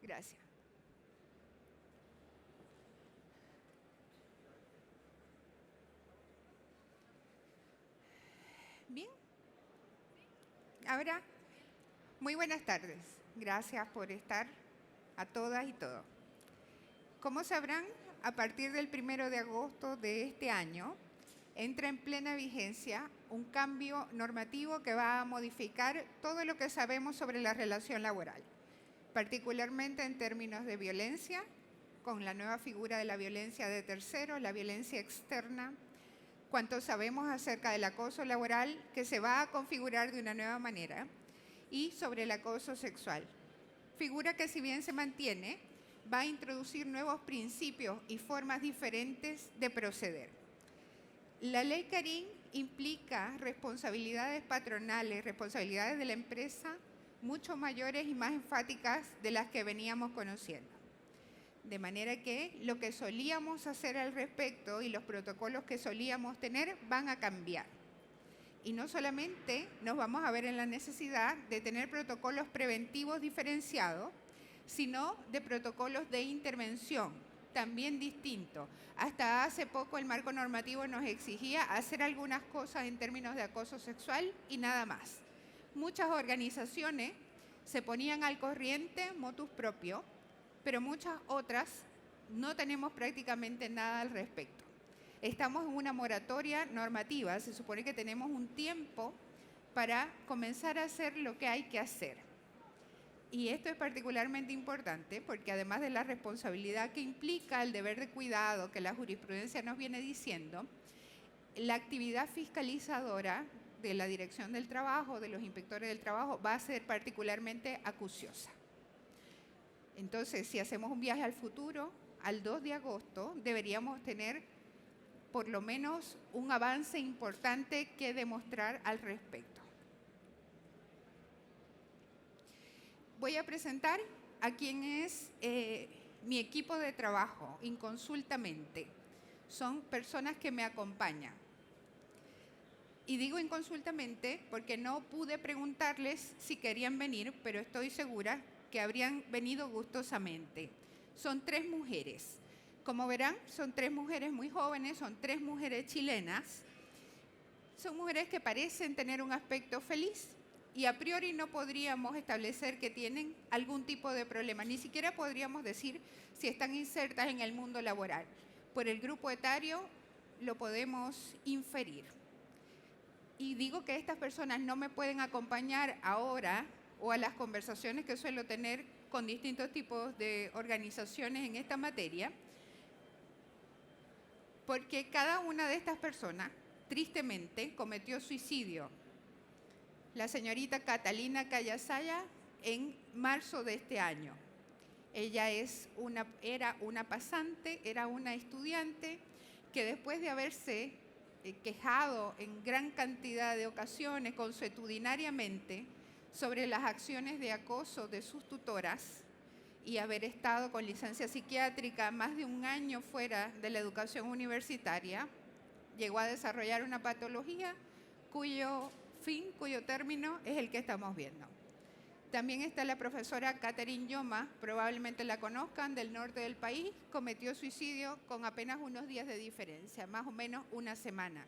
Gracias. Bien. Ahora, muy buenas tardes. Gracias por estar a todas y todos. Como sabrán, a partir del 1 de agosto de este año, entra en plena vigencia un cambio normativo que va a modificar todo lo que sabemos sobre la relación laboral, particularmente en términos de violencia, con la nueva figura de la violencia de terceros, la violencia externa, cuánto sabemos acerca del acoso laboral, que se va a configurar de una nueva manera, y sobre el acoso sexual. Figura que, si bien se mantiene, va a introducir nuevos principios y formas diferentes de proceder. La ley Carín implica responsabilidades patronales, responsabilidades de la empresa mucho mayores y más enfáticas de las que veníamos conociendo. De manera que lo que solíamos hacer al respecto y los protocolos que solíamos tener van a cambiar. Y no solamente nos vamos a ver en la necesidad de tener protocolos preventivos diferenciados, sino de protocolos de intervención, también distintos. Hasta hace poco el marco normativo nos exigía hacer algunas cosas en términos de acoso sexual y nada más. Muchas organizaciones se ponían al corriente motus propio, pero muchas otras no tenemos prácticamente nada al respecto. Estamos en una moratoria normativa, se supone que tenemos un tiempo para comenzar a hacer lo que hay que hacer. Y esto es particularmente importante porque, además de la responsabilidad que implica el deber de cuidado que la jurisprudencia nos viene diciendo, la actividad fiscalizadora de la Dirección del Trabajo, de los inspectores del trabajo, va a ser particularmente acuciosa. Entonces, si hacemos un viaje al futuro, al 2 de agosto, deberíamos tener por lo menos un avance importante que demostrar al respecto. Voy a presentar a quien es mi equipo de trabajo, inconsultamente. Son personas que me acompañan. Y digo inconsultamente porque no pude preguntarles si querían venir, pero estoy segura que habrían venido gustosamente. Son 3 mujeres. Como verán, son 3 mujeres muy jóvenes, son 3 mujeres chilenas. Son mujeres que parecen tener un aspecto feliz y a priori no podríamos establecer que tienen algún tipo de problema. Ni siquiera podríamos decir si están insertas en el mundo laboral. Por el grupo etario lo podemos inferir. Y digo que estas personas no me pueden acompañar ahora o a las conversaciones que suelo tener con distintos tipos de organizaciones en esta materia, porque cada una de estas personas, tristemente, cometió suicidio. La señorita Catalina Callasaya en marzo de este año. Ella era una pasante, era una estudiante que, después de haberse quejado en gran cantidad de ocasiones, consuetudinariamente, sobre las acciones de acoso de sus tutoras, y haber estado con licencia psiquiátrica más de un año fuera de la educación universitaria, llegó a desarrollar una patología cuyo término es el que estamos viendo. También está la profesora Catherine Yoma, probablemente la conozcan, del norte del país, cometió suicidio con apenas unos días de diferencia, más o menos una semana.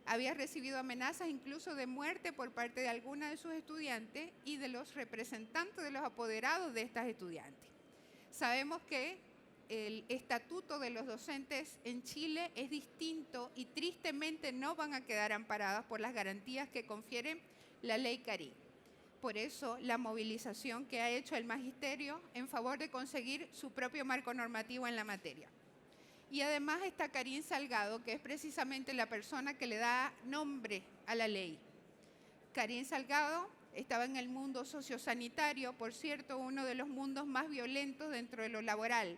Había recibido amenazas incluso de muerte por parte de algunas de sus estudiantes y de los representantes de los apoderados de estas estudiantes. Sabemos que el estatuto de los docentes en Chile es distinto y tristemente no van a quedar amparadas por las garantías que confiere la ley Carín. Por eso, la movilización que ha hecho el magisterio en favor de conseguir su propio marco normativo en la materia. Y además está Karin Salgado, que es precisamente la persona que le da nombre a la ley. Karin Salgado estaba en el mundo sociosanitario, por cierto, uno de los mundos más violentos dentro de lo laboral,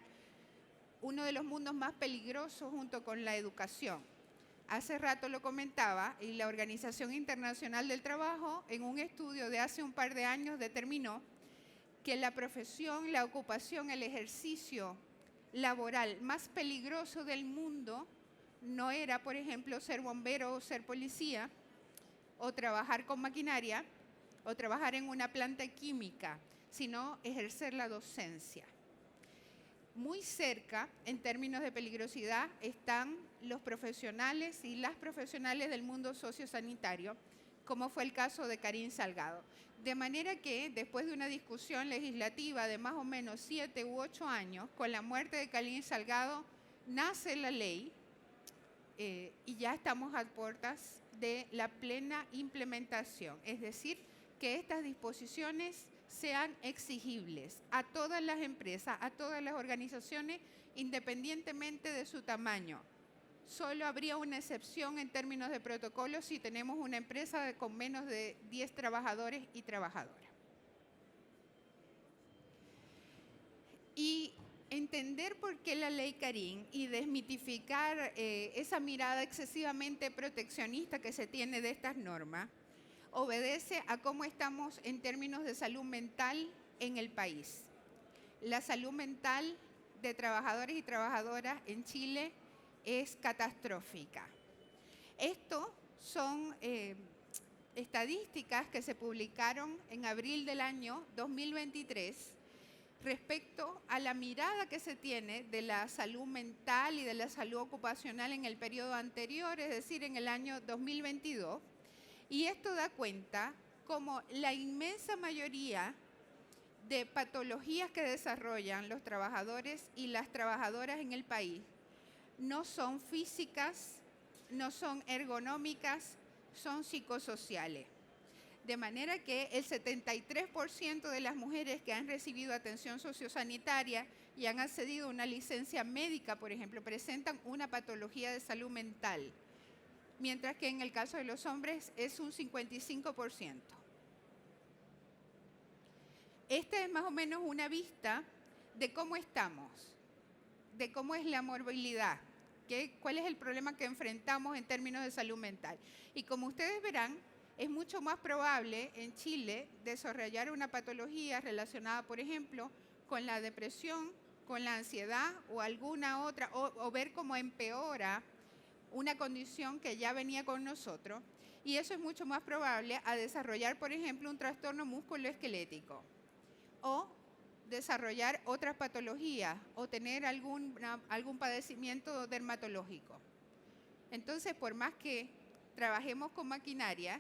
uno de los mundos más peligrosos junto con la educación. Hace rato lo comentaba, y la Organización Internacional del Trabajo, en un estudio de hace un par de años, determinó que la profesión, la ocupación, el ejercicio laboral más peligroso del mundo no era, por ejemplo, ser bombero o ser policía, o trabajar con maquinaria, o trabajar en una planta química, sino ejercer la docencia. Muy cerca, en términos de peligrosidad, están los profesionales y las profesionales del mundo sociosanitario, como fue el caso de Karin Salgado. De manera que, después de una discusión legislativa de más o menos 7 u 8 años, con la muerte de Karin Salgado, nace la ley y ya estamos a puertas de la plena implementación. Es decir, que estas disposiciones sean exigibles a todas las empresas, a todas las organizaciones, independientemente de su tamaño. Solo habría una excepción en términos de protocolo si tenemos una empresa con menos de 10 trabajadores y trabajadoras. Y entender por qué la ley Karin y desmitificar esa mirada excesivamente proteccionista que se tiene de estas normas, obedece a cómo estamos en términos de salud mental en el país. La salud mental de trabajadores y trabajadoras en Chile es catastrófica. Esto son estadísticas que se publicaron en abril del año 2023 respecto a la mirada que se tiene de la salud mental y de la salud ocupacional en el periodo anterior, es decir, en el año 2022. Y esto da cuenta como la inmensa mayoría de patologías que desarrollan los trabajadores y las trabajadoras en el país no son físicas, no son ergonómicas, son psicosociales. De manera que el 73% de las mujeres que han recibido atención sociosanitaria y han accedido a una licencia médica, por ejemplo, presentan una patología de salud mental, mientras que en el caso de los hombres es un 55%. Esta es más o menos una vista de cómo estamos, de cómo es la morbilidad, cuál es el problema que enfrentamos en términos de salud mental. Y como ustedes verán, es mucho más probable en Chile desarrollar una patología relacionada, por ejemplo, con la depresión, con la ansiedad o alguna otra, o ver cómo empeora una condición que ya venía con nosotros, y eso es mucho más probable a desarrollar, por ejemplo, un trastorno musculoesquelético o desarrollar otras patologías o tener algún padecimiento dermatológico. Entonces, por más que trabajemos con maquinaria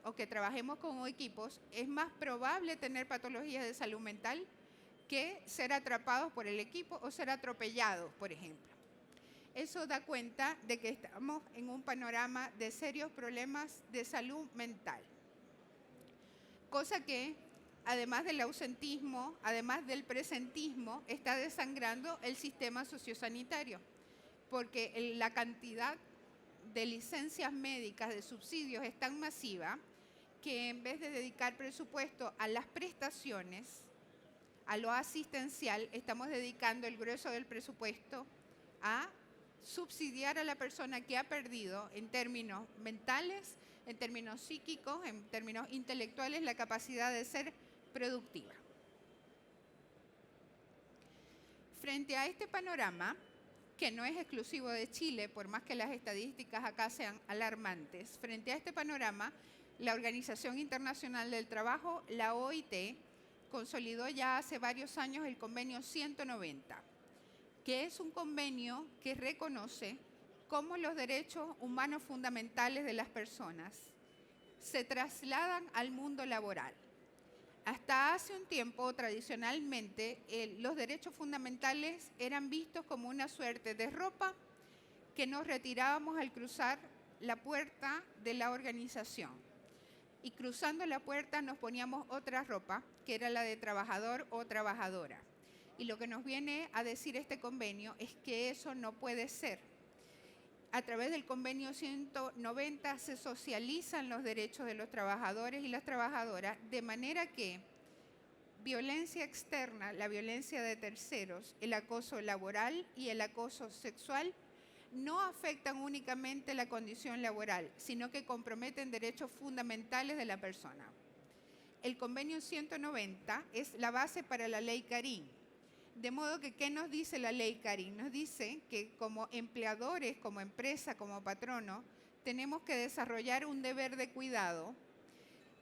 o que trabajemos con equipos, es más probable tener patologías de salud mental que ser atrapados por el equipo o ser atropellados, por ejemplo. Eso da cuenta de que estamos en un panorama de serios problemas de salud mental. Cosa que, además del ausentismo, además del presentismo, está desangrando el sistema sociosanitario, porque la cantidad de licencias médicas, de subsidios, es tan masiva que en vez de dedicar presupuesto a las prestaciones, a lo asistencial, estamos dedicando el grueso del presupuesto a subsidiar a la persona que ha perdido en términos mentales, en términos psíquicos, en términos intelectuales, la capacidad de ser productiva. Frente a este panorama, que no es exclusivo de Chile, por más que las estadísticas acá sean alarmantes, frente a este panorama, la Organización Internacional del Trabajo, la OIT, consolidó ya hace varios años el convenio 190, que es un convenio que reconoce cómo los derechos humanos fundamentales de las personas se trasladan al mundo laboral. Hasta hace un tiempo, tradicionalmente, los derechos fundamentales eran vistos como una suerte de ropa que nos retirábamos al cruzar la puerta de la organización. Y cruzando la puerta nos poníamos otra ropa, que era la de trabajador o trabajadora. Y lo que nos viene a decir este convenio es que eso no puede ser. A través del convenio 190 se socializan los derechos de los trabajadores y las trabajadoras, de manera que violencia externa, la violencia de terceros, el acoso laboral y el acoso sexual no afectan únicamente la condición laboral, sino que comprometen derechos fundamentales de la persona. El convenio 190 es la base para la ley Karin. De modo que, ¿qué nos dice la ley Karin? Nos dice que como empleadores, como empresa, como patrono, tenemos que desarrollar un deber de cuidado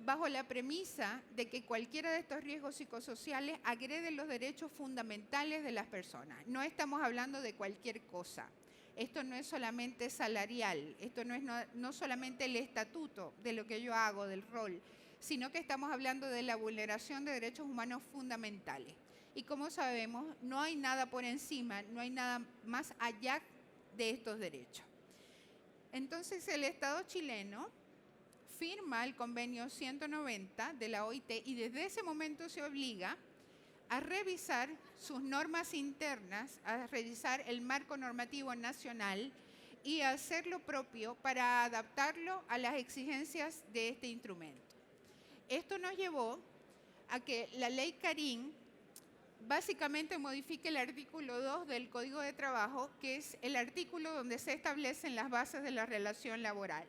bajo la premisa de que cualquiera de estos riesgos psicosociales agrede los derechos fundamentales de las personas. No estamos hablando de cualquier cosa. Esto no es solamente salarial, esto no es no solamente el estatuto de lo que yo hago, del rol, sino que estamos hablando de la vulneración de derechos humanos fundamentales. Y como sabemos, no hay nada por encima, no hay nada más allá de estos derechos. Entonces, el Estado chileno firma el convenio 190 de la OIT y desde ese momento se obliga a revisar sus normas internas, a revisar el marco normativo nacional y a hacer lo propio para adaptarlo a las exigencias de este instrumento. Esto nos llevó a que la ley Carín básicamente modifique el artículo 2 del Código de Trabajo, que es el artículo donde se establecen las bases de la relación laboral.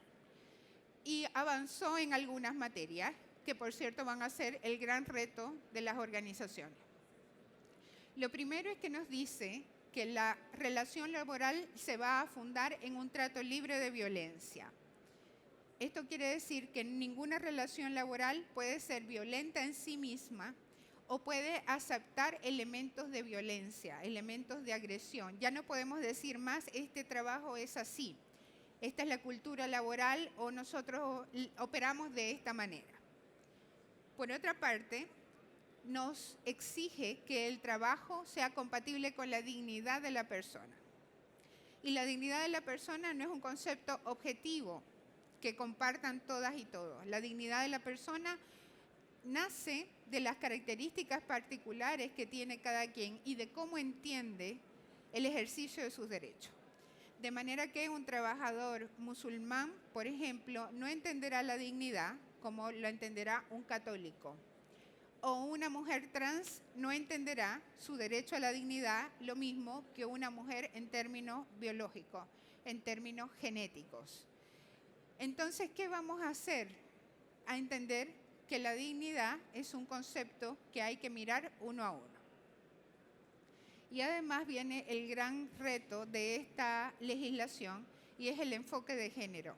Y avanzó en algunas materias, que por cierto van a ser el gran reto de las organizaciones. Lo primero es que nos dice que la relación laboral se va a fundar en un trato libre de violencia. Esto quiere decir que ninguna relación laboral puede ser violenta en sí misma o puede aceptar elementos de violencia, elementos de agresión. Ya no podemos decir más, este trabajo es así, esta es la cultura laboral o nosotros operamos de esta manera. Por otra parte, nos exige que el trabajo sea compatible con la dignidad de la persona. Y la dignidad de la persona no es un concepto objetivo que compartan todas y todos. La dignidad de la persona nace de las características particulares que tiene cada quien y de cómo entiende el ejercicio de sus derechos. De manera que un trabajador musulmán, por ejemplo, no entenderá la dignidad como lo entenderá un católico. O una mujer trans no entenderá su derecho a la dignidad lo mismo que una mujer en términos biológicos, en términos genéticos. Entonces, ¿qué vamos a hacer? A entender que la dignidad es un concepto que hay que mirar uno a uno. Y además viene el gran reto de esta legislación y es el enfoque de género.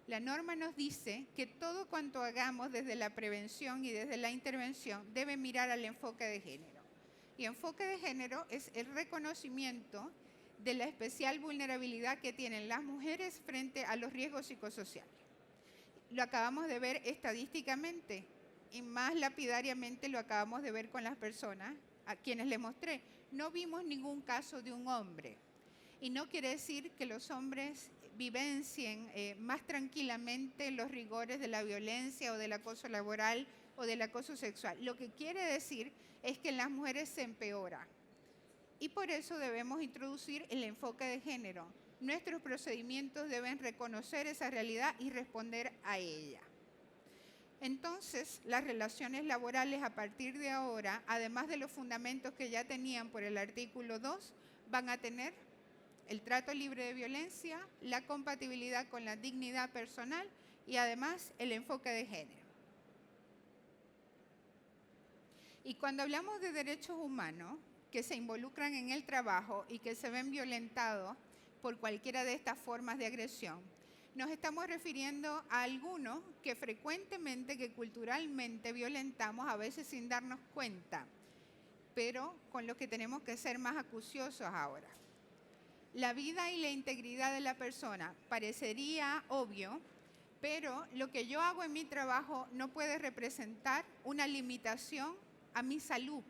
La norma nos dice que todo cuanto hagamos desde la prevención y desde la intervención debe mirar al enfoque de género. Y enfoque de género es el reconocimiento de la especial vulnerabilidad que tienen las mujeres frente a los riesgos psicosociales. Lo acabamos de ver estadísticamente y más lapidariamente lo acabamos de ver con las personas a quienes les mostré. No vimos ningún caso de un hombre. Y no quiere decir que los hombres vivencien más tranquilamente los rigores de la violencia o del acoso laboral o del acoso sexual. Lo que quiere decir es que en las mujeres se empeora. Y por eso debemos introducir el enfoque de género. Nuestros procedimientos deben reconocer esa realidad y responder a ella. Entonces, las relaciones laborales a partir de ahora, además de los fundamentos que ya tenían por el artículo 2, van a tener el trato libre de violencia, la compatibilidad con la dignidad personal y además el enfoque de género. Y cuando hablamos de derechos humanos que se involucran en el trabajo y que se ven violentados por cualquiera de estas formas de agresión, nos estamos refiriendo a algunos que frecuentemente, que culturalmente violentamos, a veces sin darnos cuenta, pero con los que tenemos que ser más acuciosos ahora. La vida y la integridad de la persona parecería obvio, pero lo que yo hago en mi trabajo no puede representar una limitación a mi salud.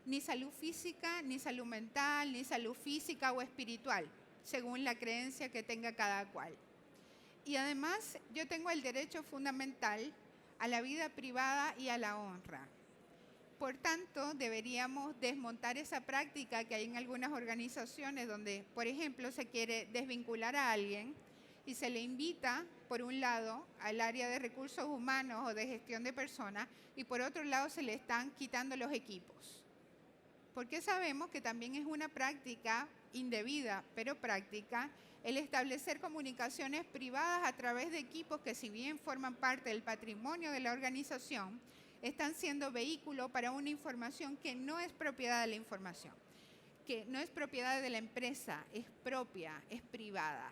Ni salud física, ni salud mental, ni salud física o espiritual, según la creencia que tenga cada cual. Y además, yo tengo el derecho fundamental a la vida privada y a la honra. Por tanto, deberíamos desmontar esa práctica que hay en algunas organizaciones donde, por ejemplo, se quiere desvincular a alguien y se le invita, por un lado, al área de recursos humanos o de gestión de personas y por otro lado se le están quitando los equipos. Porque sabemos que también es una práctica indebida, pero práctica, el establecer comunicaciones privadas a través de equipos que, si bien forman parte del patrimonio de la organización, están siendo vehículo para una información que no es propiedad de la información, que no es propiedad de la empresa, es propia, es privada.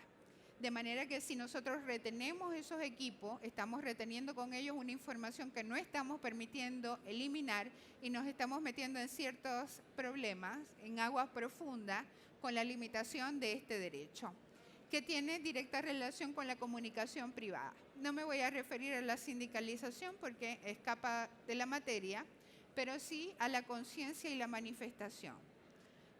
De manera que si nosotros retenemos esos equipos, estamos reteniendo con ellos una información que no estamos permitiendo eliminar y nos estamos metiendo en ciertos problemas, en aguas profundas, con la limitación de este derecho, que tiene directa relación con la comunicación privada. No me voy a referir a la sindicalización porque escapa de la materia, pero sí a la conciencia y la manifestación,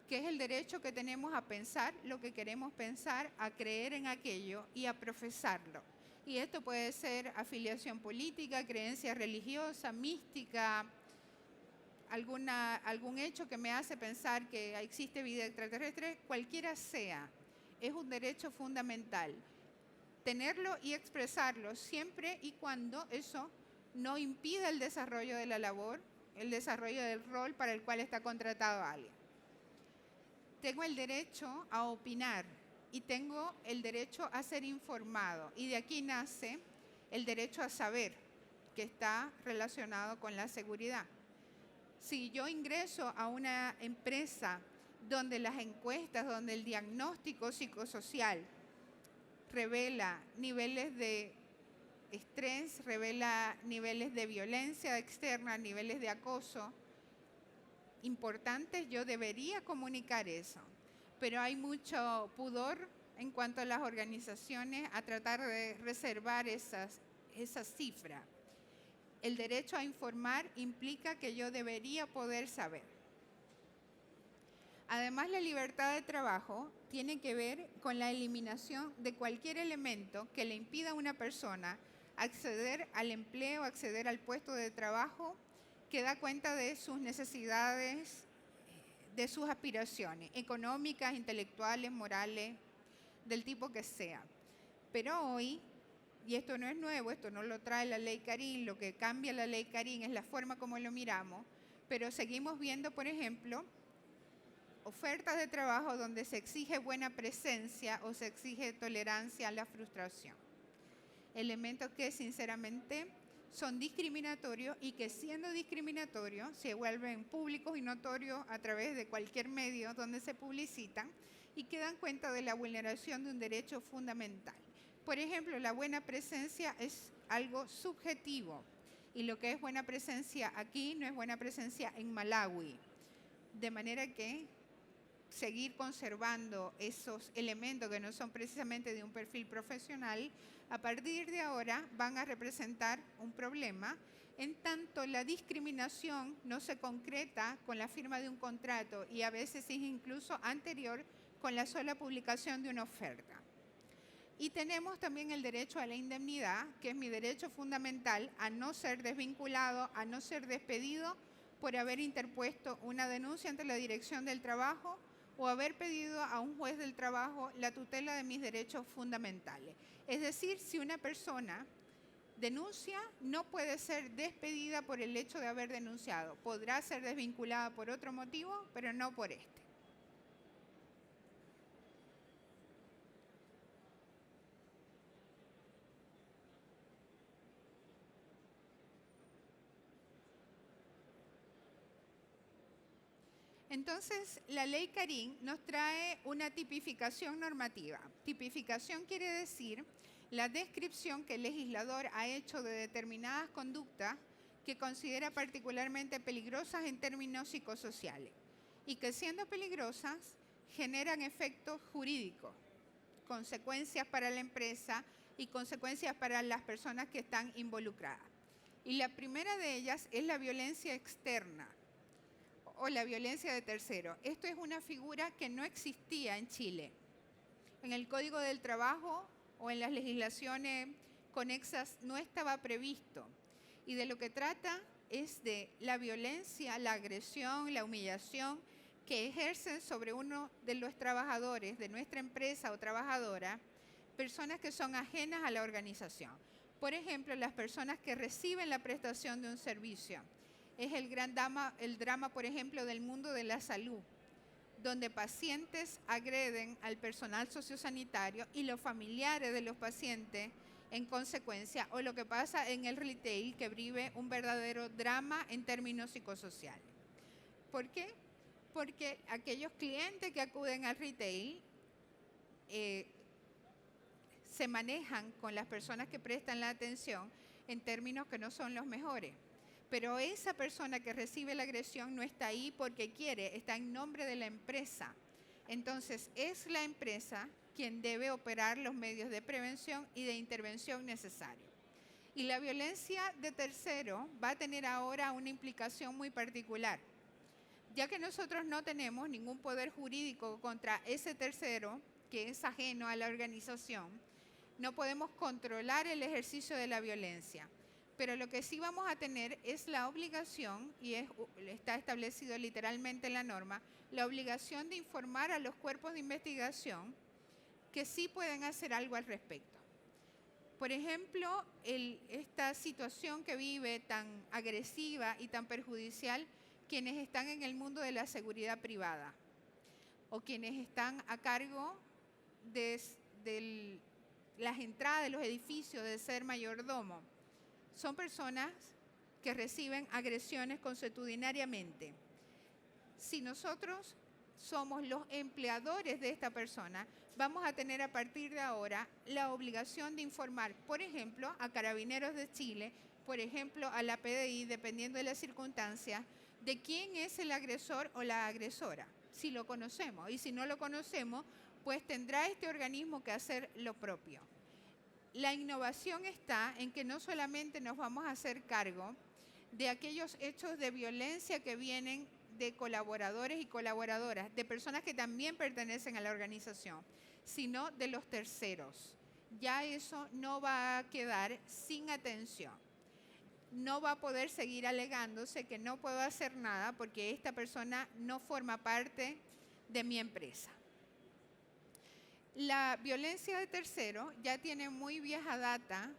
que es el derecho que tenemos a pensar lo que queremos pensar, a creer en aquello y a profesarlo. Y esto puede ser afiliación política, creencia religiosa, mística, algún hecho que me hace pensar que existe vida extraterrestre, cualquiera sea, es un derecho fundamental. Tenerlo y expresarlo siempre y cuando eso no impida el desarrollo de la labor, el desarrollo del rol para el cual está contratado alguien. Tengo el derecho a opinar y tengo el derecho a ser informado. Y de aquí nace el derecho a saber, que está relacionado con la seguridad. Si yo ingreso a una empresa donde las encuestas, donde el diagnóstico psicosocial revela niveles de estrés, revela niveles de violencia externa, niveles de acoso importantes, yo debería comunicar eso. Pero hay mucho pudor en cuanto a las organizaciones a tratar de reservar esa cifra. El derecho a informar implica que yo debería poder saber. Además, la libertad de trabajo tiene que ver con la eliminación de cualquier elemento que le impida a una persona acceder al empleo, acceder al puesto de trabajo que da cuenta de sus necesidades, de sus aspiraciones económicas, intelectuales, morales, del tipo que sea. Pero hoy, y esto no es nuevo, esto no lo trae la ley Carín, lo que cambia la ley Carín es la forma como lo miramos, pero seguimos viendo, por ejemplo, ofertas de trabajo donde se exige buena presencia o se exige tolerancia a la frustración. Elementos que sinceramente son discriminatorios y que siendo discriminatorios se vuelven públicos y notorios a través de cualquier medio donde se publicitan y que dan cuenta de la vulneración de un derecho fundamental. Por ejemplo, la buena presencia es algo subjetivo y lo que es buena presencia aquí no es buena presencia en Malawi. De manera que seguir conservando esos elementos que no son precisamente de un perfil profesional, a partir de ahora van a representar un problema, en tanto la discriminación no se concreta con la firma de un contrato y a veces es incluso anterior con la sola publicación de una oferta. Y tenemos también el derecho a la indemnidad, que es mi derecho fundamental a no ser desvinculado, a no ser despedido por haber interpuesto una denuncia ante la Dirección del Trabajo o haber pedido a un juez del trabajo la tutela de mis derechos fundamentales. Es decir, si una persona denuncia, no puede ser despedida por el hecho de haber denunciado. Podrá ser desvinculada por otro motivo, pero no por este. Entonces, la ley Carín nos trae una tipificación normativa. Tipificación quiere decir la descripción que el legislador ha hecho de determinadas conductas que considera particularmente peligrosas en términos psicosociales y que siendo peligrosas generan efectos jurídicos, consecuencias para la empresa y consecuencias para las personas que están involucradas. Y la primera de ellas es la violencia externa o la violencia de terceros. Esto es una figura que no existía en Chile. En el Código del Trabajo o en las legislaciones conexas no estaba previsto. Y de lo que trata es de la violencia, la agresión, la humillación que ejercen sobre uno de los trabajadores de nuestra empresa o trabajadora, personas que son ajenas a la organización. Por ejemplo, las personas que reciben la prestación de un servicio. Es el drama, por ejemplo, del mundo de la salud, donde pacientes agreden al personal sociosanitario y los familiares de los pacientes en consecuencia, o lo que pasa en el retail, que vive un verdadero drama en términos psicosociales. ¿Por qué? Porque aquellos clientes que acuden al retail se manejan con las personas que prestan la atención en términos que no son los mejores. Pero esa persona que recibe la agresión no está ahí porque quiere, está en nombre de la empresa. Entonces, es la empresa quien debe operar los medios de prevención y de intervención necesarios. Y la violencia de tercero va a tener ahora una implicación muy particular. Ya que nosotros no tenemos ningún poder jurídico contra ese tercero, que es ajeno a la organización, no podemos controlar el ejercicio de la violencia. Pero lo que sí vamos a tener es la obligación, y está establecido literalmente en la norma, la obligación de informar a los cuerpos de investigación que sí pueden hacer algo al respecto. Por ejemplo, esta situación que vive tan agresiva y tan perjudicial quienes están en el mundo de la seguridad privada o quienes están a cargo de las entradas de los edificios, de ser mayordomo. Son personas que reciben agresiones consuetudinariamente. Si nosotros somos los empleadores de esta persona, vamos a tener a partir de ahora la obligación de informar, por ejemplo, a Carabineros de Chile, por ejemplo, a la PDI, dependiendo de las circunstancias, de quién es el agresor o la agresora, si lo conocemos. Y si no lo conocemos, pues tendrá este organismo que hacer lo propio. La innovación está en que no solamente nos vamos a hacer cargo de aquellos hechos de violencia que vienen de colaboradores y colaboradoras, de personas que también pertenecen a la organización, sino de los terceros. Ya eso no va a quedar sin atención. No va a poder seguir alegándose que no puedo hacer nada porque esta persona no forma parte de mi empresa. La violencia de tercero ya tiene muy vieja data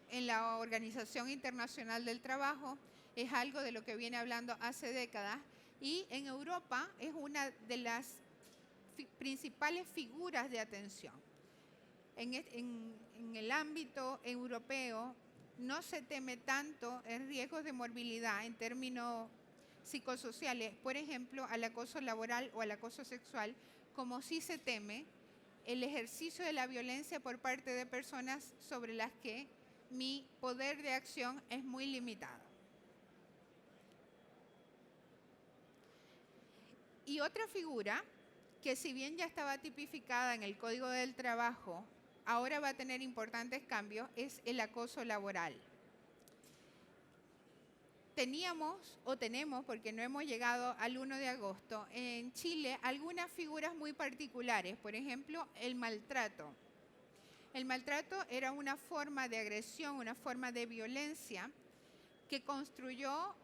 en la Organización Internacional del Trabajo, es algo de lo que viene hablando hace décadas y en Europa es una de las principales figuras de atención. En el ámbito europeo no se teme tanto en riesgos de morbilidad en términos psicosociales, por ejemplo, al acoso laboral o al acoso sexual, como sí se teme el ejercicio de la violencia por parte de personas sobre las que mi poder de acción es muy limitado. Y otra figura que si bien ya estaba tipificada en el Código del Trabajo, ahora va a tener importantes cambios, es el acoso laboral. Teníamos o tenemos, porque no hemos llegado al 1 de agosto, en Chile algunas figuras muy particulares, por ejemplo, el maltrato. El maltrato era una forma de agresión, una forma de violencia que construyó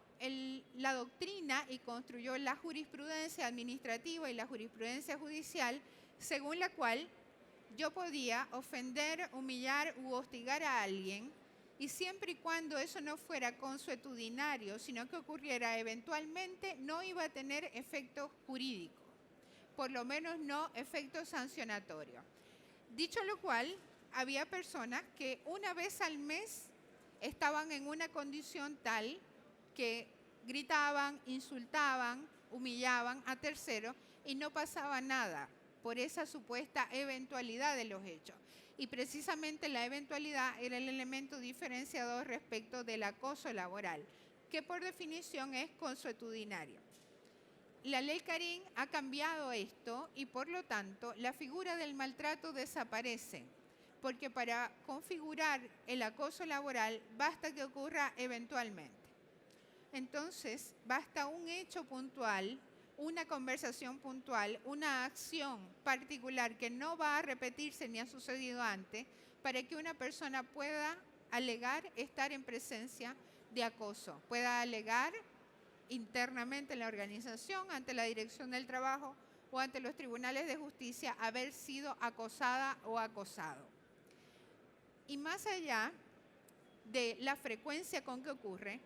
la doctrina y construyó la jurisprudencia administrativa y la jurisprudencia judicial, según la cual yo podía ofender, humillar u hostigar a alguien, y siempre y cuando eso no fuera consuetudinario, sino que ocurriera eventualmente, no iba a tener efecto jurídico, por lo menos no efecto sancionatorio. Dicho lo cual, había personas que una vez al mes estaban en una condición tal que gritaban, insultaban, humillaban a terceros y no pasaba nada por esa supuesta eventualidad de los hechos. Y precisamente la eventualidad era el elemento diferenciador respecto del acoso laboral, que por definición es consuetudinario. La ley Carín ha cambiado esto y por lo tanto la figura del maltrato desaparece, porque para configurar el acoso laboral basta que ocurra eventualmente. Entonces, basta un hecho puntual, una conversación puntual, una acción particular que no va a repetirse ni ha sucedido antes, para que una persona pueda alegar estar en presencia de acoso, pueda alegar internamente en la organización, ante la Dirección del Trabajo o ante los tribunales de justicia, haber sido acosada o acosado. Y más allá de la frecuencia con que ocurre,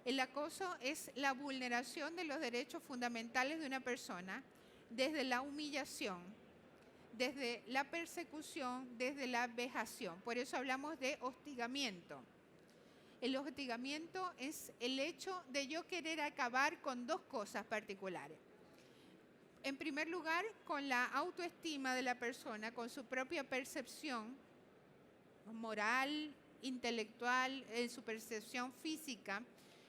el acoso es la vulneración de los derechos fundamentales de una persona desde la humillación, desde la persecución, desde la vejación. Por eso hablamos de hostigamiento. El hostigamiento es el hecho de yo querer acabar con dos cosas particulares. En primer lugar, con la autoestima de la persona, con su propia percepción moral, intelectual, en su percepción física.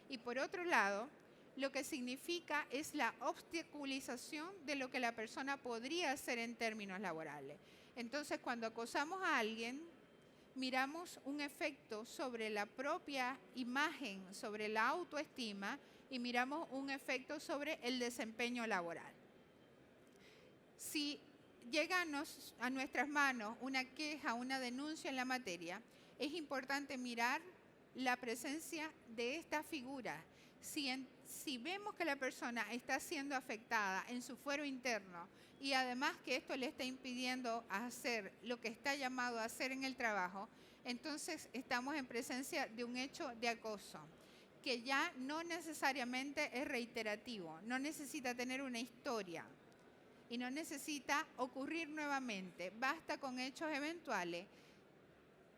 Y por otro lado, lo que significa es la obstaculización de lo que la persona podría hacer en términos laborales. Entonces, cuando acosamos a alguien, miramos un efecto sobre la propia imagen, sobre la autoestima, y miramos un efecto sobre el desempeño laboral. Si llega a nuestras manos una queja, una denuncia en la materia, es importante mirar la presencia de esta figura. Si vemos que la persona está siendo afectada en su fuero interno y además que esto le está impidiendo hacer lo que está llamado a hacer en el trabajo, entonces estamos en presencia de un hecho de acoso, que ya no necesariamente es reiterativo, no necesita tener una historia y no necesita ocurrir nuevamente, basta con hechos eventuales.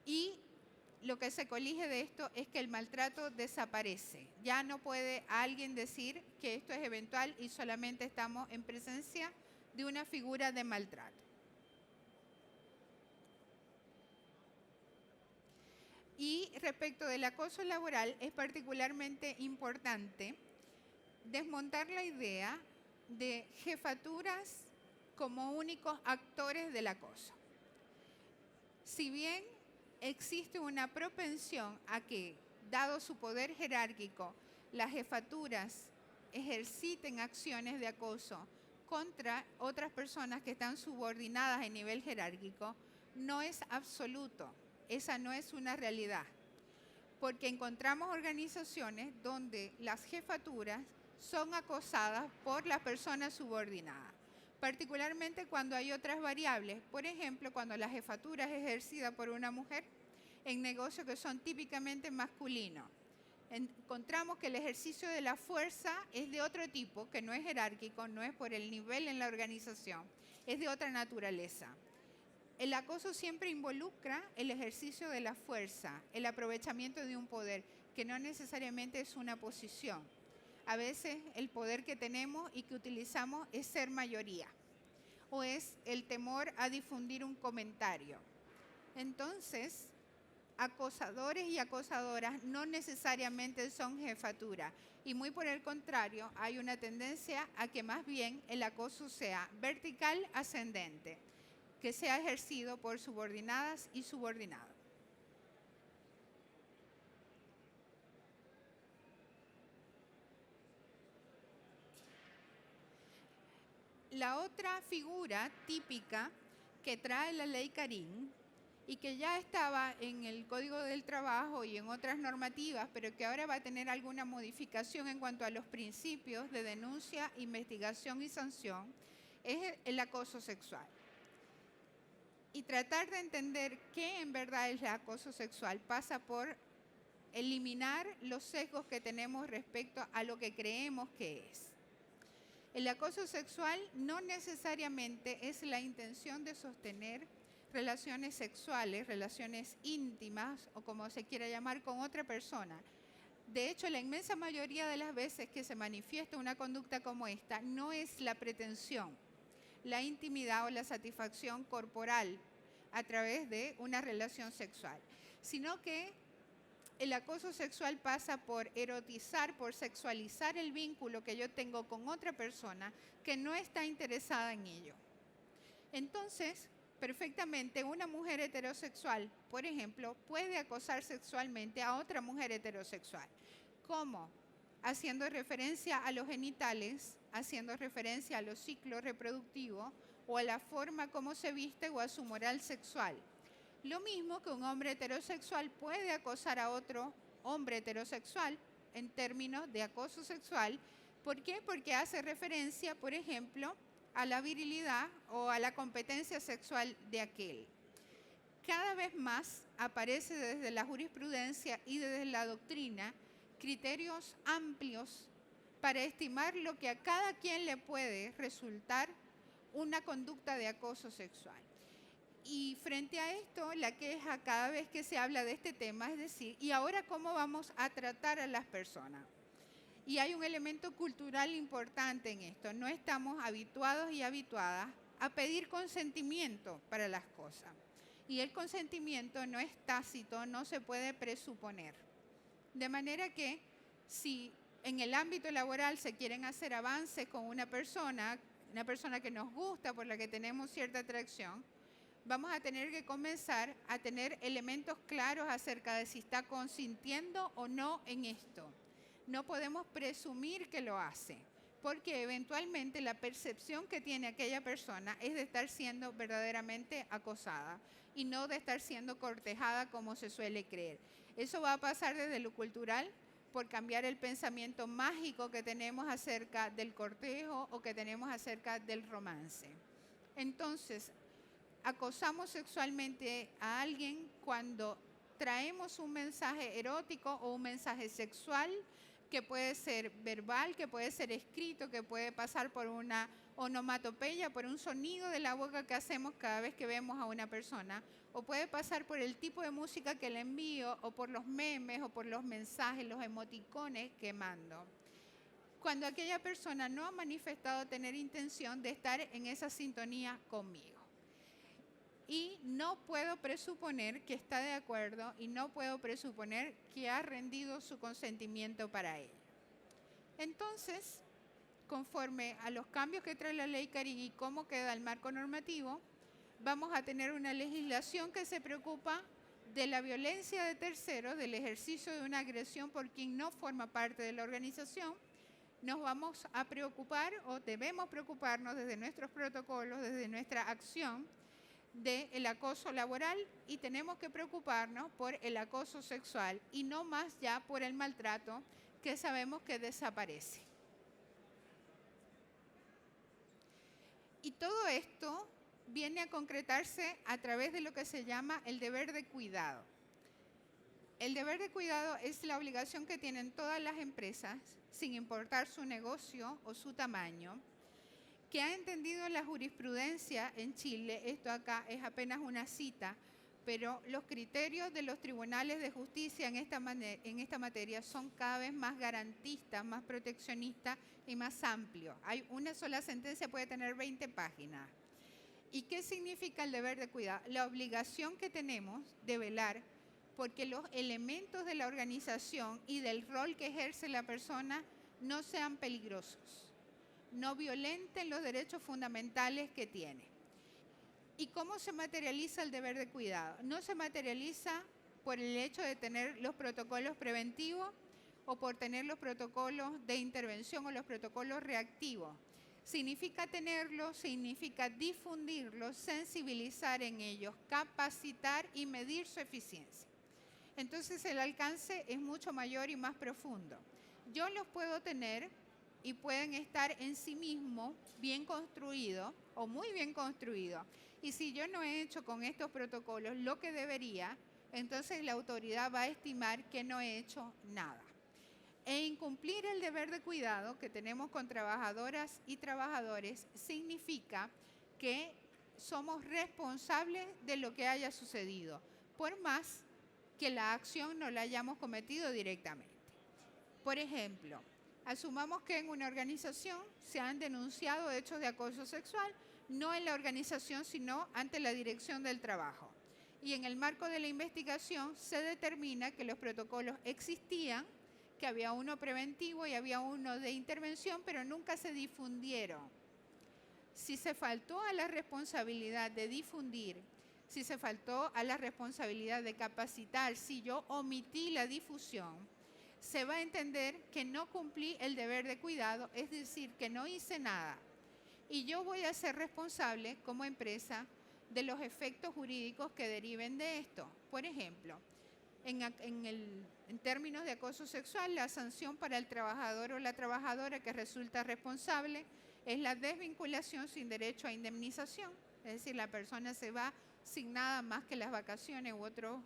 Y lo que se colige de esto es que el maltrato desaparece. Ya no puede alguien decir que esto es eventual y solamente estamos en presencia de una figura de maltrato. Y respecto del acoso laboral, es particularmente importante desmontar la idea de jefaturas como únicos actores del acoso. Si bien existe una propensión a que, dado su poder jerárquico, las jefaturas ejerciten acciones de acoso contra otras personas que están subordinadas a nivel jerárquico, no es absoluto, esa no es una realidad, porque encontramos organizaciones donde las jefaturas son acosadas por las personas subordinadas, particularmente cuando hay otras variables. Por ejemplo, cuando la jefatura es ejercida por una mujer en negocios que son típicamente masculinos. Encontramos que el ejercicio de la fuerza es de otro tipo, que no es jerárquico, no es por el nivel en la organización, es de otra naturaleza. El acoso siempre involucra el ejercicio de la fuerza, el aprovechamiento de un poder, que no necesariamente es una posición. A veces el poder que tenemos y que utilizamos es ser mayoría, o es el temor a difundir un comentario. Entonces, acosadores y acosadoras no necesariamente son jefatura, y muy por el contrario, hay una tendencia a que más bien el acoso sea vertical ascendente, que sea ejercido por subordinadas y subordinados. La otra figura típica que trae la ley Carín y que ya estaba en el Código del Trabajo y en otras normativas, pero que ahora va a tener alguna modificación en cuanto a los principios de denuncia, investigación y sanción, es el acoso sexual. Y tratar de entender qué en verdad es el acoso sexual pasa por eliminar los sesgos que tenemos respecto a lo que creemos que es. El acoso sexual no necesariamente es la intención de sostener relaciones sexuales, relaciones íntimas o como se quiera llamar con otra persona. De hecho, la inmensa mayoría de las veces que se manifiesta una conducta como esta no es la pretensión, la intimidad o la satisfacción corporal a través de una relación sexual, sino que el acoso sexual pasa por erotizar, por sexualizar el vínculo que yo tengo con otra persona que no está interesada en ello. Entonces, perfectamente una mujer heterosexual, por ejemplo, puede acosar sexualmente a otra mujer heterosexual. ¿Cómo? Haciendo referencia a los genitales, haciendo referencia a los ciclos reproductivos o a la forma como se viste o a su moral sexual. Lo mismo que un hombre heterosexual puede acosar a otro hombre heterosexual en términos de acoso sexual. ¿Por qué? Porque hace referencia, por ejemplo, a la virilidad o a la competencia sexual de aquel. Cada vez más aparece desde la jurisprudencia y desde la doctrina criterios amplios para estimar lo que a cada quien le puede resultar una conducta de acoso sexual. Y frente a esto, la queja cada vez que se habla de este tema es decir, ¿y ahora cómo vamos a tratar a las personas? Y hay un elemento cultural importante en esto. No estamos habituados y habituadas a pedir consentimiento para las cosas. Y el consentimiento no es tácito, no se puede presuponer. De manera que si en el ámbito laboral se quieren hacer avances con una persona que nos gusta, por la que tenemos cierta atracción, vamos a tener que comenzar a tener elementos claros acerca de si está consintiendo o no en esto. No podemos presumir que lo hace, porque eventualmente la percepción que tiene aquella persona es de estar siendo verdaderamente acosada y no de estar siendo cortejada como se suele creer. Eso va a pasar desde lo cultural, por cambiar el pensamiento mágico que tenemos acerca del cortejo o que tenemos acerca del romance. Entonces, acosamos sexualmente a alguien cuando traemos un mensaje erótico o un mensaje sexual que puede ser verbal, que puede ser escrito, que puede pasar por una onomatopeya, por un sonido de la boca que hacemos cada vez que vemos a una persona, o puede pasar por el tipo de música que le envío, o por los memes, o por los mensajes, los emoticones que mando. Cuando aquella persona no ha manifestado tener intención de estar en esa sintonía conmigo. Y no puedo presuponer que está de acuerdo y no puedo presuponer que ha rendido su consentimiento para ella. Entonces, conforme a los cambios que trae la ley Carín y cómo queda el marco normativo, vamos a tener una legislación que se preocupa de la violencia de terceros, del ejercicio de una agresión por quien no forma parte de la organización. Nos vamos a preocupar o debemos preocuparnos desde nuestros protocolos, desde nuestra acción, del acoso laboral, y tenemos que preocuparnos por el acoso sexual y no más ya por el maltrato, que sabemos que desaparece. Y todo esto viene a concretarse a través de lo que se llama el deber de cuidado. El deber de cuidado es la obligación que tienen todas las empresas, sin importar su negocio o su tamaño, que ha entendido la jurisprudencia en Chile. Esto acá es apenas una cita, pero los criterios de los tribunales de justicia en esta materia son cada vez más garantistas, más proteccionistas y más amplios. Hay una sola sentencia, puede tener 20 páginas. ¿Y qué significa el deber de cuidado? La obligación que tenemos de velar porque los elementos de la organización y del rol que ejerce la persona no sean peligrosos, no violenten los derechos fundamentales que tiene. ¿Y cómo se materializa el deber de cuidado? No se materializa por el hecho de tener los protocolos preventivos o por tener los protocolos de intervención o los protocolos reactivos. Significa tenerlos, significa difundirlos, sensibilizar en ellos, capacitar y medir su eficiencia. Entonces el alcance es mucho mayor y más profundo. Yo los puedo tener y pueden estar en sí mismos bien construidos o muy bien construidos. Y si yo no he hecho con estos protocolos lo que debería, entonces la autoridad va a estimar que no he hecho nada. E incumplir el deber de cuidado que tenemos con trabajadoras y trabajadores significa que somos responsables de lo que haya sucedido, por más que la acción no la hayamos cometido directamente. Por ejemplo, asumamos que en una organización se han denunciado hechos de acoso sexual, no en la organización, sino ante la dirección del trabajo. Y en el marco de la investigación se determina que los protocolos existían, que había uno preventivo y había uno de intervención, pero nunca se difundieron. Si se faltó a la responsabilidad de difundir, si se faltó a la responsabilidad de capacitar, si yo omití la difusión, se va a entender que no cumplí el deber de cuidado, es decir, que no hice nada. Y yo voy a ser responsable como empresa de los efectos jurídicos que deriven de esto. Por ejemplo, en términos de acoso sexual, la sanción para el trabajador o la trabajadora que resulta responsable es la desvinculación sin derecho a indemnización. Es decir, la persona se va sin nada más que las vacaciones u otro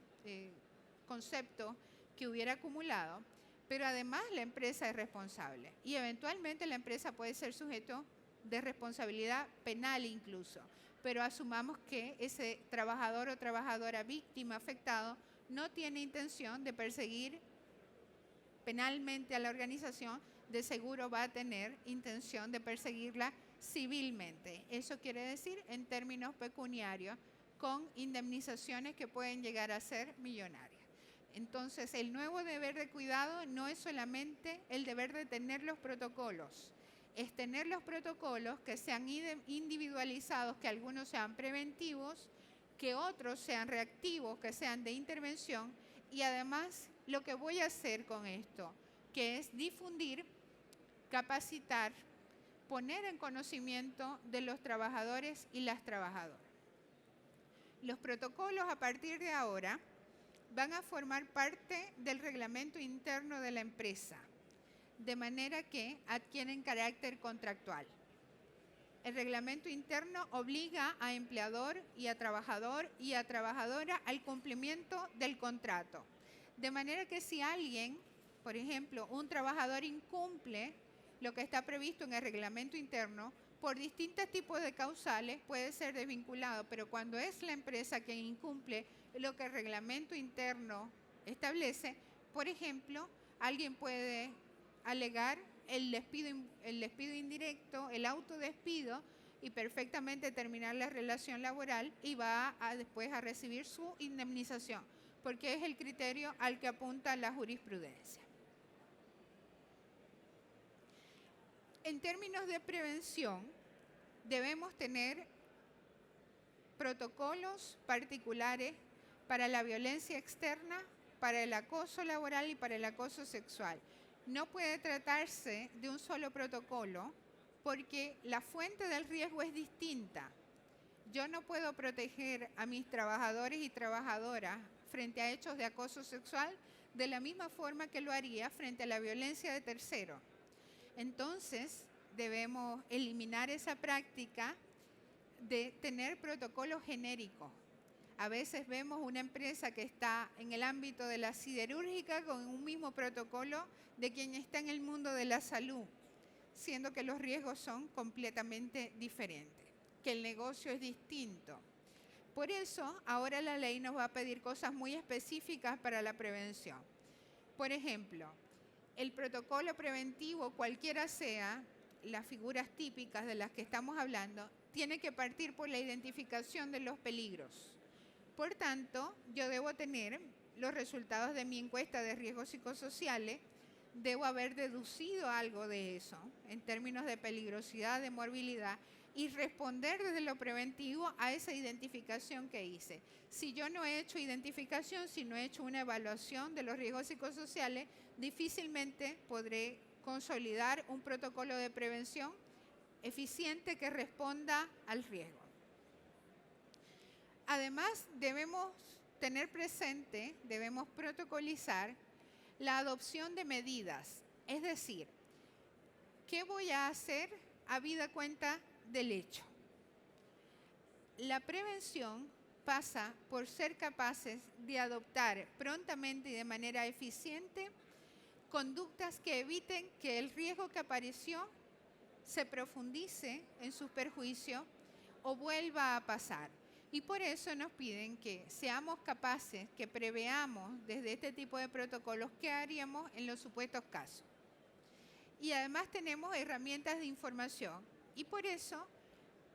concepto que hubiera acumulado, pero además la empresa es responsable y eventualmente la empresa puede ser sujeto de responsabilidad penal incluso, pero asumamos que ese trabajador o trabajadora víctima afectado no tiene intención de perseguir penalmente a la organización, de seguro va a tener intención de perseguirla civilmente. Eso quiere decir, en términos pecuniarios, con indemnizaciones que pueden llegar a ser millonarias. Entonces, el nuevo deber de cuidado no es solamente el deber de tener los protocolos, es tener los protocolos que sean individualizados, que algunos sean preventivos, que otros sean reactivos, que sean de intervención, y además lo que voy a hacer con esto, que es difundir, capacitar, poner en conocimiento de los trabajadores y las trabajadoras. Los protocolos a partir de ahora van a formar parte del reglamento interno de la empresa, de manera que adquieren carácter contractual. El reglamento interno obliga a empleador y a trabajador y a trabajadora al cumplimiento del contrato. De manera que si alguien, por ejemplo, un trabajador incumple lo que está previsto en el reglamento interno, por distintos tipos de causales puede ser desvinculado, pero cuando es la empresa quien incumple lo que el reglamento interno establece, por ejemplo, alguien puede alegar el despido indirecto, el autodespido, y perfectamente terminar la relación laboral y va después a recibir su indemnización, porque es el criterio al que apunta la jurisprudencia. En términos de prevención, debemos tener protocolos particulares para la violencia externa, para el acoso laboral y para el acoso sexual. No puede tratarse de un solo protocolo porque la fuente del riesgo es distinta. Yo no puedo proteger a mis trabajadores y trabajadoras frente a hechos de acoso sexual de la misma forma que lo haría frente a la violencia de terceros. Entonces, debemos eliminar esa práctica de tener protocolos genéricos. A veces vemos una empresa que está en el ámbito de la siderúrgica con un mismo protocolo de quien está en el mundo de la salud, siendo que los riesgos son completamente diferentes, que el negocio es distinto. Por eso, ahora la ley nos va a pedir cosas muy específicas para la prevención. Por ejemplo, el protocolo preventivo, cualquiera sea, las figuras típicas de las que estamos hablando, tiene que partir por la identificación de los peligros. Por tanto, yo debo tener los resultados de mi encuesta de riesgos psicosociales, debo haber deducido algo de eso en términos de peligrosidad, de morbilidad, y responder desde lo preventivo a esa identificación que hice. Si yo no he hecho identificación, si no he hecho una evaluación de los riesgos psicosociales, difícilmente podré consolidar un protocolo de prevención eficiente que responda al riesgo. Además, debemos tener presente, debemos protocolizar la adopción de medidas, es decir, ¿qué voy a hacer habida cuenta del hecho? La prevención pasa por ser capaces de adoptar prontamente y de manera eficiente conductas que eviten que el riesgo que apareció se profundice en su perjuicio o vuelva a pasar. Y por eso nos piden que seamos capaces, que preveamos desde este tipo de protocolos qué haríamos en los supuestos casos. Y además tenemos herramientas de información y por eso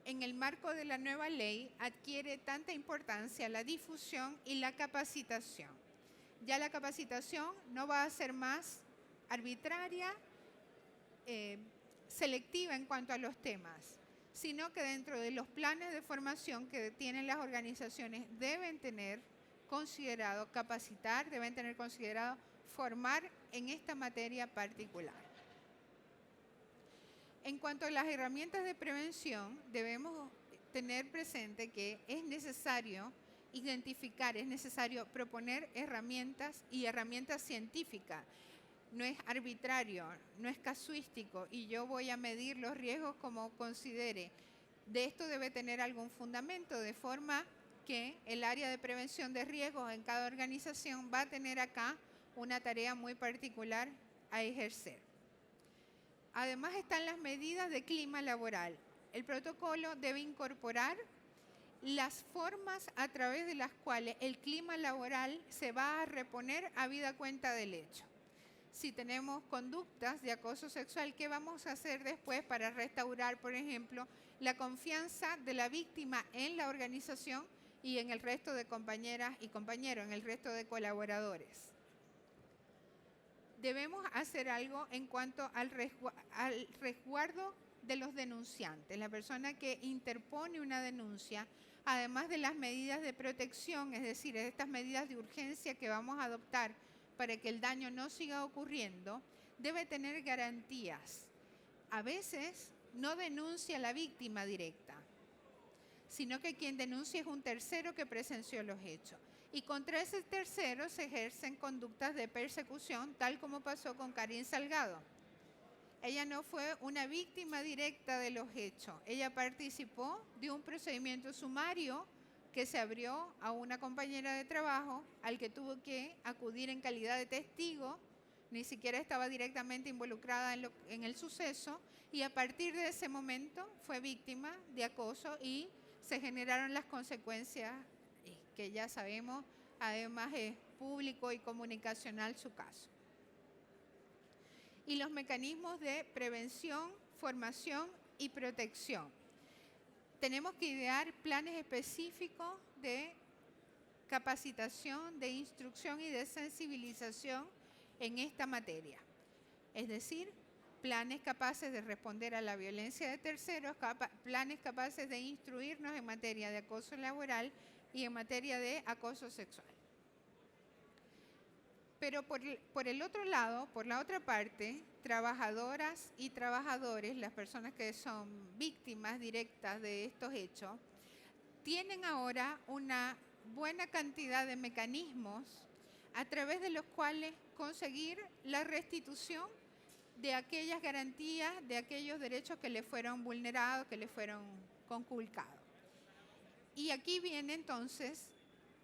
en el marco de la nueva ley adquiere tanta importancia la difusión y la capacitación. Ya la capacitación no va a ser más arbitraria, selectiva en cuanto a los temas, sino que dentro de los planes de formación que tienen las organizaciones deben tener considerado capacitar, deben tener considerado formar en esta materia particular. En cuanto a las herramientas de prevención, debemos tener presente que es necesario identificar, es necesario proponer herramientas y herramientas científicas. No es arbitrario, no es casuístico y yo voy a medir los riesgos como considere. De esto debe tener algún fundamento, de forma que el área de prevención de riesgos en cada organización va a tener acá una tarea muy particular a ejercer. Además están las medidas de clima laboral. El protocolo debe incorporar las formas a través de las cuales el clima laboral se va a reponer habida cuenta del hecho. Si tenemos conductas de acoso sexual, ¿qué vamos a hacer después para restaurar, por ejemplo, la confianza de la víctima en la organización y en el resto de compañeras y compañeros, en el resto de colaboradores. Debemos hacer algo en cuanto al resguardo de los denunciantes, la persona que interpone una denuncia, además de las medidas de protección, es decir, estas medidas de urgencia que vamos a adoptar para que el daño no siga ocurriendo, debe tener garantías. A veces no denuncia a la víctima directa, sino que quien denuncia es un tercero que presenció los hechos. Y contra ese tercero se ejercen conductas de persecución, tal como pasó con Karin Salgado. Ella no fue una víctima directa de los hechos. Ella participó de un procedimiento sumario que se abrió a una compañera de trabajo al que tuvo que acudir en calidad de testigo. Ni siquiera estaba directamente involucrada en el suceso, y a partir de ese momento fue víctima de acoso y se generaron las consecuencias que ya sabemos. Además es público y comunicacional su caso. Y los mecanismos de prevención, formación y protección. Tenemos que idear planes específicos de capacitación, de instrucción y de sensibilización en esta materia. Es decir, planes capaces de responder a la violencia de terceros, planes capaces de instruirnos en materia de acoso laboral y en materia de acoso sexual. Pero por el otro lado, por la otra parte, trabajadoras y trabajadores, las personas que son víctimas directas de estos hechos, tienen ahora una buena cantidad de mecanismos a través de los cuales conseguir la restitución de aquellas garantías, de aquellos derechos que les fueron vulnerados, que les fueron conculcados. Y aquí viene entonces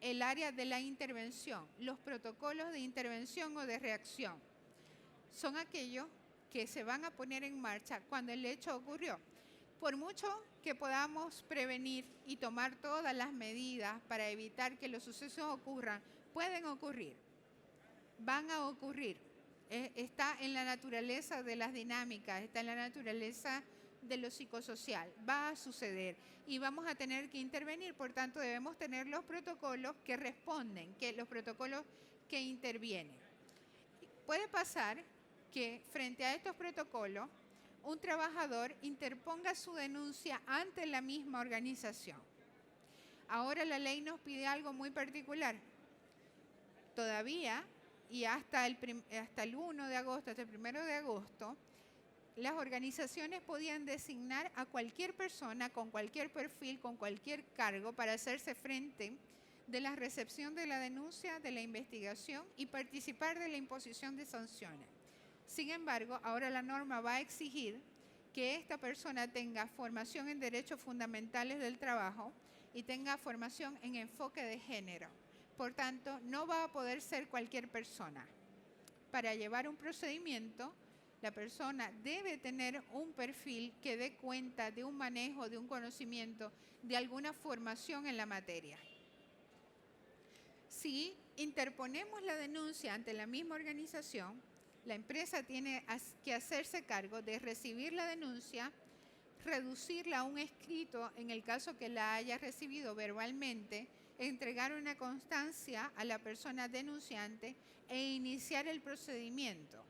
el área de la intervención. Los protocolos de intervención o de reacción son aquellos que se van a poner en marcha cuando el hecho ocurrió. Por mucho que podamos prevenir y tomar todas las medidas para evitar que los sucesos ocurran, pueden ocurrir, van a ocurrir. Está en la naturaleza de las dinámicas, está en la naturaleza de lo psicosocial, va a suceder y vamos a tener que intervenir. Por tanto, debemos tener los protocolos que responden, los protocolos que intervienen. Puede pasar que frente a estos protocolos, un trabajador interponga su denuncia ante la misma organización. Ahora la ley nos pide algo muy particular. Todavía, y hasta el 1 de agosto, hasta el 1 de agosto, las organizaciones podían designar a cualquier persona con cualquier perfil, con cualquier cargo, para hacerse frente de la recepción de la denuncia, de la investigación y participar de la imposición de sanciones. Sin embargo, ahora la norma va a exigir que esta persona tenga formación en derechos fundamentales del trabajo y tenga formación en enfoque de género. Por tanto, no va a poder ser cualquier persona. Para llevar un procedimiento, la persona debe tener un perfil que dé cuenta de un manejo, de un conocimiento, de alguna formación en la materia. Si interponemos la denuncia ante la misma organización, la empresa tiene que hacerse cargo de recibir la denuncia, reducirla a un escrito en el caso que la haya recibido verbalmente, entregar una constancia a la persona denunciante e iniciar el procedimiento.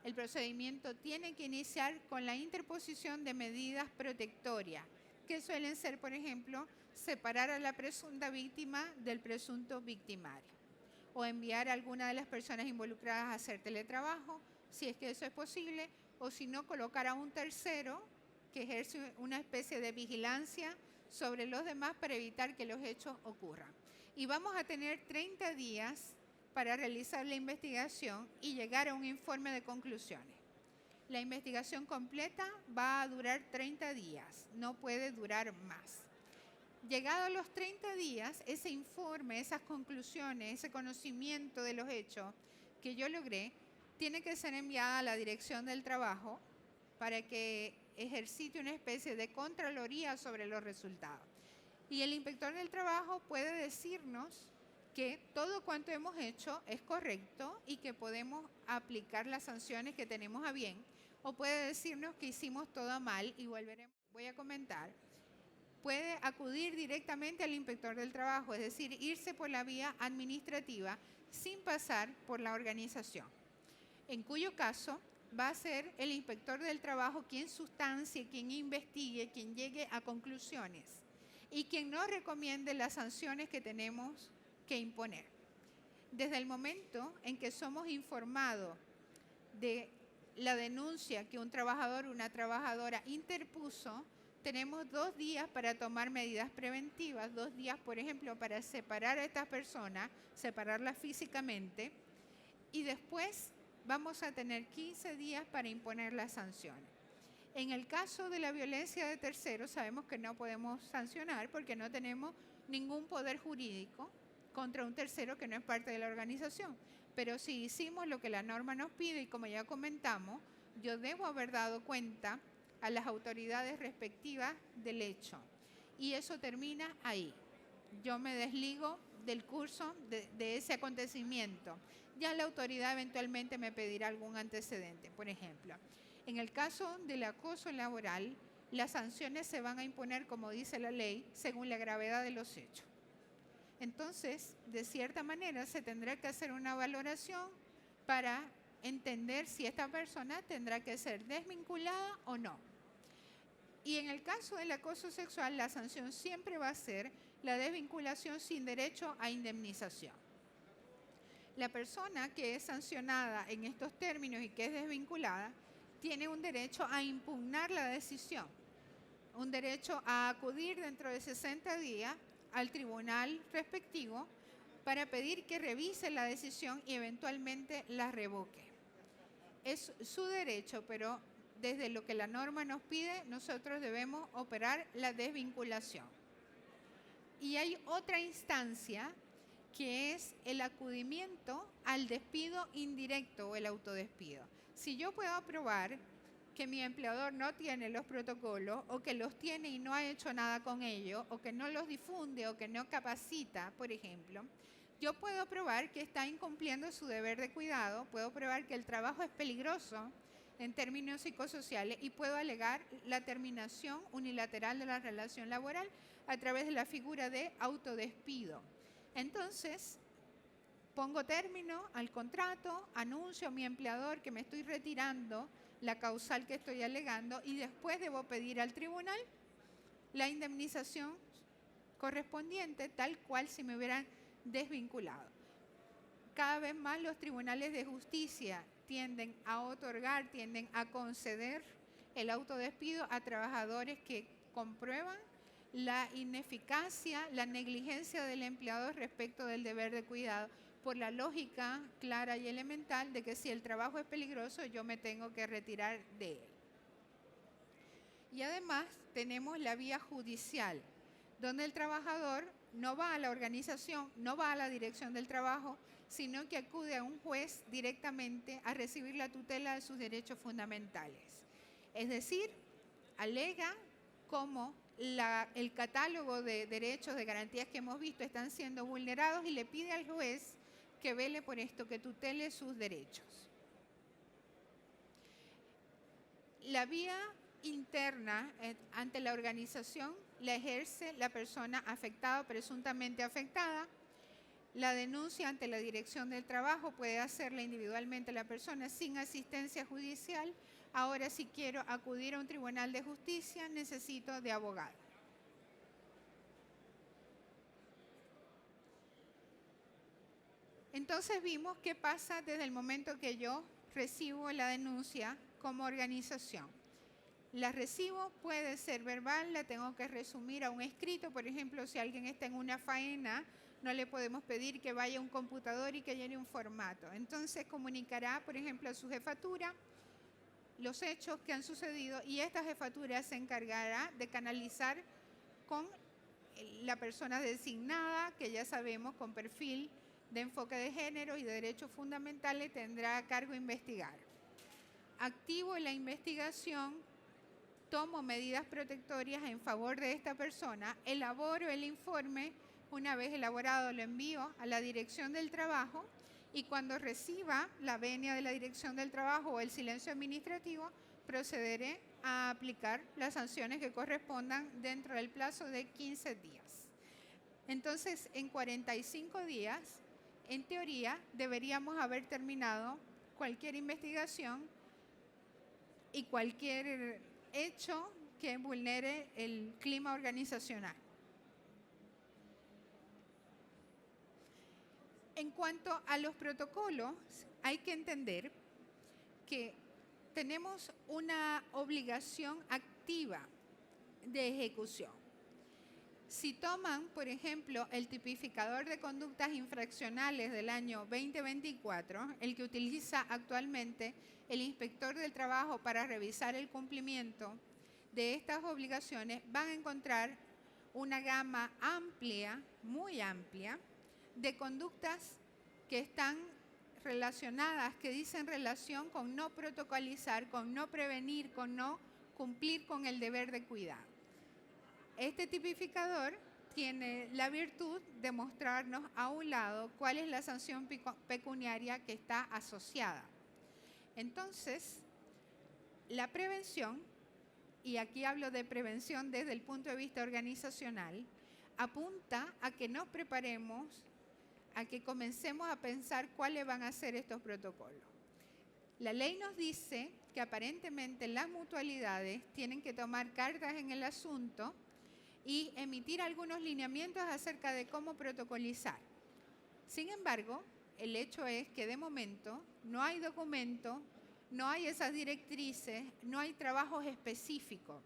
El procedimiento tiene que iniciar con la interposición de medidas protectorias, que suelen ser, por ejemplo, separar a la presunta víctima del presunto victimario, o enviar a alguna de las personas involucradas a hacer teletrabajo, si es que eso es posible, o si no, colocar a un tercero que ejerce una especie de vigilancia sobre los demás para evitar que los hechos ocurran. Y vamos a tener 30 días para realizar la investigación y llegar a un informe de conclusiones. La investigación completa va a durar 30 días, no puede durar más. Llegados los 30 días, ese informe, esas conclusiones, ese conocimiento de los hechos que yo logré, tiene que ser enviada a la Dirección del Trabajo para que ejercite una especie de contraloría sobre los resultados. Y el inspector del trabajo puede decirnos que todo cuanto hemos hecho es correcto y que podemos aplicar las sanciones que tenemos a bien, o puede decirnos que hicimos todo mal y voy a comentar puede acudir directamente al inspector del trabajo, es decir, irse por la vía administrativa sin pasar por la organización, en cuyo caso va a ser el inspector del trabajo quien sustancie, quien investigue, quien llegue a conclusiones y quien nos recomiende las sanciones que tenemos que imponer. Desde el momento en que somos informados de la denuncia que un trabajador o una trabajadora interpuso, tenemos 2 días para tomar medidas preventivas, 2 días, por ejemplo, para separar a estas personas, separarlas físicamente, y después vamos a tener 15 días para imponer las sanciones. En el caso de la violencia de terceros, sabemos que no podemos sancionar porque no tenemos ningún poder jurídico contra un tercero que no es parte de la organización. Pero si hicimos lo que la norma nos pide, y como ya comentamos, yo debo haber dado cuenta a las autoridades respectivas del hecho. Y eso termina ahí. Yo me desligo del curso de ese acontecimiento. Ya la autoridad eventualmente me pedirá algún antecedente. Por ejemplo, en el caso del acoso laboral, las sanciones se van a imponer, como dice la ley, según la gravedad de los hechos. Entonces, de cierta manera, se tendrá que hacer una valoración para entender si esta persona tendrá que ser desvinculada o no. Y en el caso del acoso sexual, la sanción siempre va a ser la desvinculación sin derecho a indemnización. La persona que es sancionada en estos términos y que es desvinculada tiene un derecho a impugnar la decisión, un derecho a acudir dentro de 60 días al tribunal respectivo para pedir que revise la decisión y eventualmente la revoque. Es su derecho, pero desde lo que la norma nos pide, nosotros debemos operar la desvinculación. Y hay otra instancia que es el acudimiento al despido indirecto o el autodespido. Si yo puedo probar que mi empleador no tiene los protocolos o que los tiene y no ha hecho nada con ellos, o que no los difunde o que no capacita, por ejemplo, yo puedo probar que está incumpliendo su deber de cuidado, puedo probar que el trabajo es peligroso en términos psicosociales y puedo alegar la terminación unilateral de la relación laboral a través de la figura de autodespido. Entonces, pongo término al contrato, anuncio a mi empleador que me estoy retirando la causal que estoy alegando y después debo pedir al tribunal la indemnización correspondiente, tal cual si me hubieran desvinculado. Cada vez más los tribunales de justicia tienden a otorgar, tienden a conceder el autodespido a trabajadores que comprueban la ineficacia, la negligencia del empleador respecto del deber de cuidado, por la lógica clara y elemental de que si el trabajo es peligroso, yo me tengo que retirar de él. Y además tenemos la vía judicial, donde el trabajador no va a la organización, no va a la dirección del trabajo, sino que acude a un juez directamente a recibir la tutela de sus derechos fundamentales. Es decir, alega cómo el catálogo de derechos, de garantías que hemos visto están siendo vulnerados y le pide al juez que vele por esto, que tutele sus derechos. La vía interna ante la organización la ejerce la persona afectada o presuntamente afectada. La denuncia ante la dirección del trabajo puede hacerla individualmente la persona sin asistencia judicial. Ahora, si quiero acudir a un tribunal de justicia, necesito de abogado. Entonces vimos qué pasa desde el momento que yo recibo la denuncia como organización. La recibo, puede ser verbal, la tengo que resumir a un escrito. Por ejemplo, si alguien está en una faena, no le podemos pedir que vaya a un computador y que llene un formato. Entonces comunicará, por ejemplo, a su jefatura los hechos que han sucedido y esta jefatura se encargará de canalizar con la persona designada, que ya sabemos con perfil de enfoque de género y de derechos fundamentales, tendrá a cargo investigar. Activo la investigación, tomo medidas protectorias en favor de esta persona, elaboro el informe, una vez elaborado lo envío a la dirección del trabajo y cuando reciba la venia de la dirección del trabajo o el silencio administrativo, procederé a aplicar las sanciones que correspondan dentro del plazo de 15 días. Entonces, en 45 días, en teoría, deberíamos haber terminado cualquier investigación y cualquier hecho que vulnere el clima organizacional. En cuanto a los protocolos, hay que entender que tenemos una obligación activa de ejecución. Si toman, por ejemplo, el tipificador de conductas infraccionales del año 2024, el que utiliza actualmente el inspector del trabajo para revisar el cumplimiento de estas obligaciones, van a encontrar una gama amplia, muy amplia, de conductas que están relacionadas, que dicen relación con no protocolizar, con no prevenir, con no cumplir con el deber de cuidado. Este tipificador tiene la virtud de mostrarnos a un lado cuál es la sanción pecuniaria que está asociada. Entonces, la prevención, y aquí hablo de prevención desde el punto de vista organizacional, apunta a que nos preparemos, a que comencemos a pensar cuáles van a ser estos protocolos. La ley nos dice que aparentemente las mutualidades tienen que tomar cartas en el asunto y emitir algunos lineamientos acerca de cómo protocolizar. Sin embargo, el hecho es que de momento no hay documento, no hay esas directrices, no hay trabajos específicos.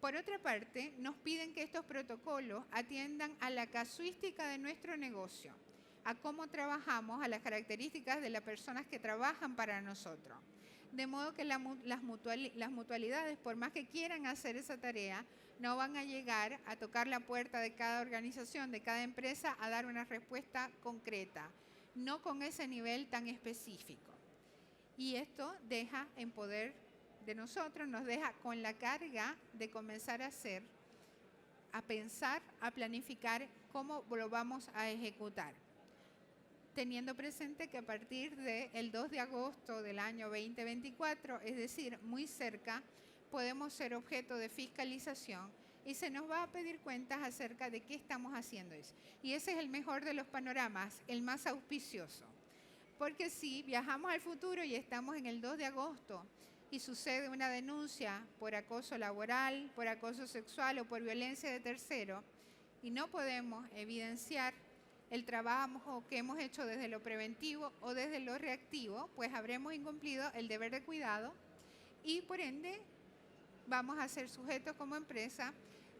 Por otra parte, nos piden que estos protocolos atiendan a la casuística de nuestro negocio, a cómo trabajamos, a las características de las personas que trabajan para nosotros. De modo que las mutualidades, por más que quieran hacer esa tarea, no van a llegar a tocar la puerta de cada organización, de cada empresa, a dar una respuesta concreta, no con ese nivel tan específico. Y esto deja en poder de nosotros, nos deja con la carga de comenzar a hacer, a pensar, a planificar cómo lo vamos a ejecutar. Teniendo presente que a partir del 2 de agosto del año 2024, es decir, muy cerca, podemos ser objeto de fiscalización y se nos va a pedir cuentas acerca de qué estamos haciendo eso. Y ese es el mejor de los panoramas, el más auspicioso. Porque si viajamos al futuro y estamos en el 2 de agosto y sucede una denuncia por acoso laboral, por acoso sexual o por violencia de tercero y no podemos evidenciar el trabajo que hemos hecho desde lo preventivo o desde lo reactivo, pues habremos incumplido el deber de cuidado y por ende vamos a ser sujetos como empresa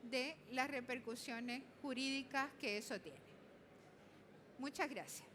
de las repercusiones jurídicas que eso tiene. Muchas gracias.